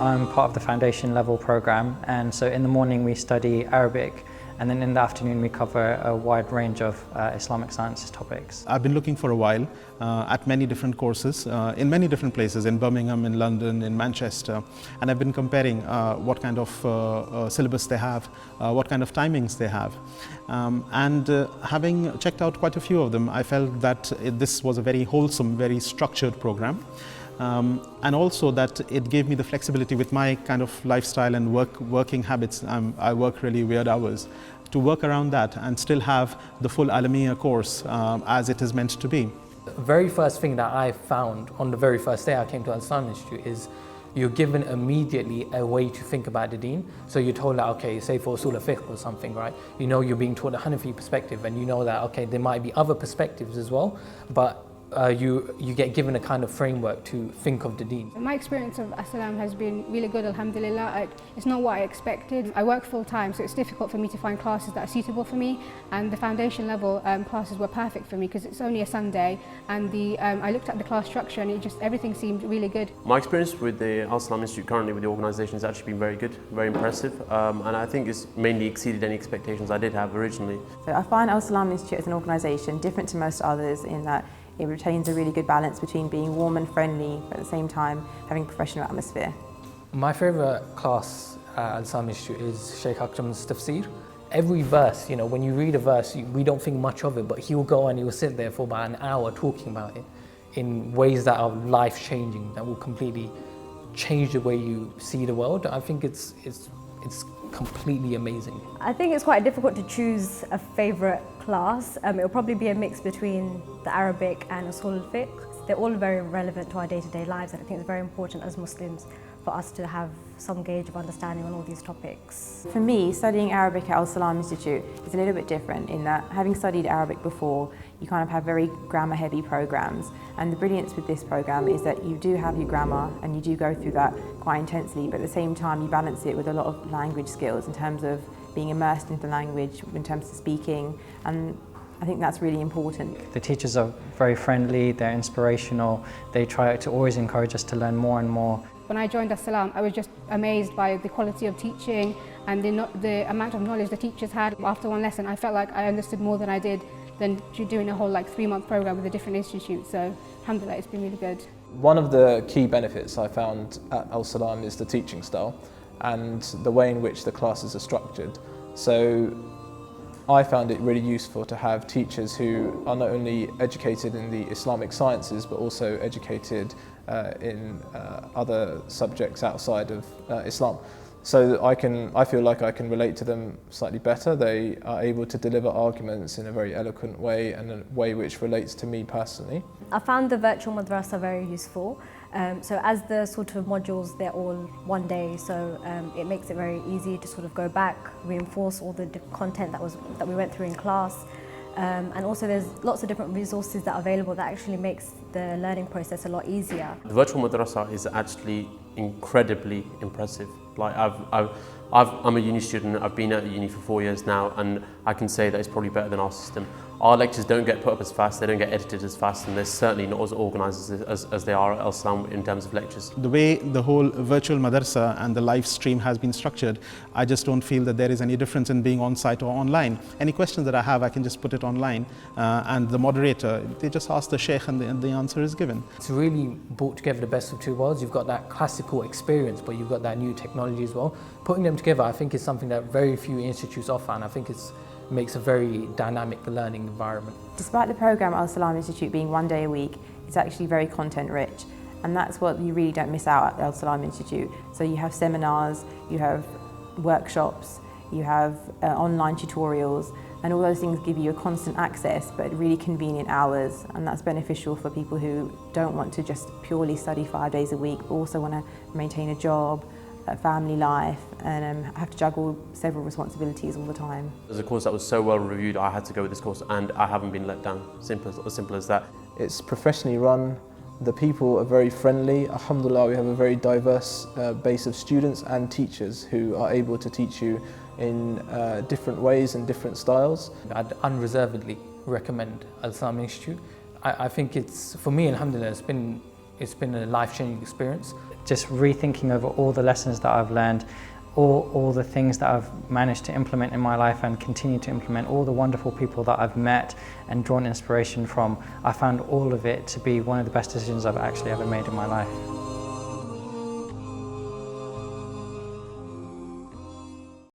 I'm part of the foundation level program, and so in the morning we study Arabic, and then in the afternoon we cover a wide range of Islamic sciences topics. I've been looking for a while at many different courses in many different places, in Birmingham, in London, in Manchester, and I've been comparing what kind of syllabus they have, what kind of timings they have. Having checked out quite a few of them, I felt that this was a very wholesome, very structured program. And also that it gave me the flexibility with my kind of lifestyle and working habits. I work really weird hours, to work around that and still have the full Alimiyyah course as it is meant to be. The very first thing that I found on the very first day I came to Al-Salam Institute is you're given immediately a way to think about the deen. So you're told that, okay, say for usul al-fiqh or something, right? You know you're being taught a Hanafi perspective, and you know that, okay, there might be other perspectives as well, but you get given a kind of framework to think of the deen. My experience of Al-Salam has been really good, Alhamdulillah. It's not what I expected. I work full time, so it's difficult for me to find classes that are suitable for me, and the foundation level classes were perfect for me because it's only a Sunday, and I looked at the class structure and everything seemed really good. My experience with the Al-Salam Institute currently with the organisation has actually been very good, very impressive, and I think it's mainly exceeded any expectations I did have originally. So I find Al-Salam Institute as an organisation different to most others in that it retains a really good balance between being warm and friendly, but at the same time having a professional atmosphere. My favourite class at Al-Salam Institute is Sheikh Akram's tafsir. Every verse, you know, when you read a verse, we don't think much of it, but he'll go and he'll sit there for about an hour talking about it in ways that are life-changing, that will completely change the way you see the world. I think it's completely amazing. I think it's quite difficult to choose a favourite class. It'll probably be a mix between the Arabic and usul al-fiqh. They're all very relevant to our day-to-day lives, and I think it's very important as Muslims for us to have some gauge of understanding on all these topics. For me, studying Arabic at Al-Salam Institute is a little bit different in that, having studied Arabic before, you kind of have very grammar-heavy programs, and the brilliance with this program is that you do have your grammar and you do go through that quite intensely, but at the same time you balance it with a lot of language skills in terms of being immersed into the language, in terms of speaking, and I think that's really important. The teachers are very friendly, they're inspirational, they try to always encourage us to learn more and more. When I joined Al-Salam, I was just amazed by the quality of teaching and the amount of knowledge the teachers had. After one lesson, I felt like I understood more than I did than doing a whole 3-month program with a different institute. So, alhamdulillah, it's been really good. One of the key benefits I found at Al-Salam is the teaching style and the way in which the classes are structured. So I found it really useful to have teachers who are not only educated in the Islamic sciences but also educated in other subjects outside of Islam. So I feel like I can relate to them slightly better. They are able to deliver arguments in a very eloquent way and a way which relates to me personally. I found the virtual madrasa very useful. So as the sort of modules, they're all one day, so it makes it very easy to sort of go back, reinforce all the content that we went through in class. And also there's lots of different resources that are available that actually makes the learning process a lot easier. The virtual madrasa is actually incredibly impressive. I'm a uni student, I've been at uni for 4 years now, and I can say that it's probably better than our system. Our lectures don't get put up as fast, they don't get edited as fast, and they're certainly not as organised as they are at Al-Salam in terms of lectures. The way the whole virtual madrasa and the live stream has been structured, I just don't feel that there is any difference in being on site or online. Any questions that I have, I can just put it online, and the moderator, they just ask the sheikh and the answer is given. It's really brought together the best of two worlds. You've got that classical experience, but you've got that new technology as well. Putting them together, I think, is something that very few institutes offer, and I think it makes a very dynamic learning environment. Despite the programme at Al-Salam Institute being one day a week, it's actually very content rich, and that's what you really don't miss out at Al-Salam Institute. So you have seminars, you have workshops, you have online tutorials, and all those things give you a constant access but really convenient hours, and that's beneficial for people who don't want to just purely study 5 days a week but also want to maintain a job, a family life, and have to juggle several responsibilities all the time. As a course that was so well reviewed, I had to go with this course, and I haven't been let down. As simple as that. It's professionally run, the people are very friendly. Alhamdulillah, we have a very diverse base of students and teachers who are able to teach you in different ways and different styles. I'd unreservedly recommend Al-Salam Institute. I think for me, alhamdulillah, it's been a life-changing experience. just rethinking over all the lessons that I've learned, all the things that I've managed to implement in my life and continue to implement, all the wonderful people that I've met and drawn inspiration from, I found all of it to be one of the best decisions I've actually ever made in my life.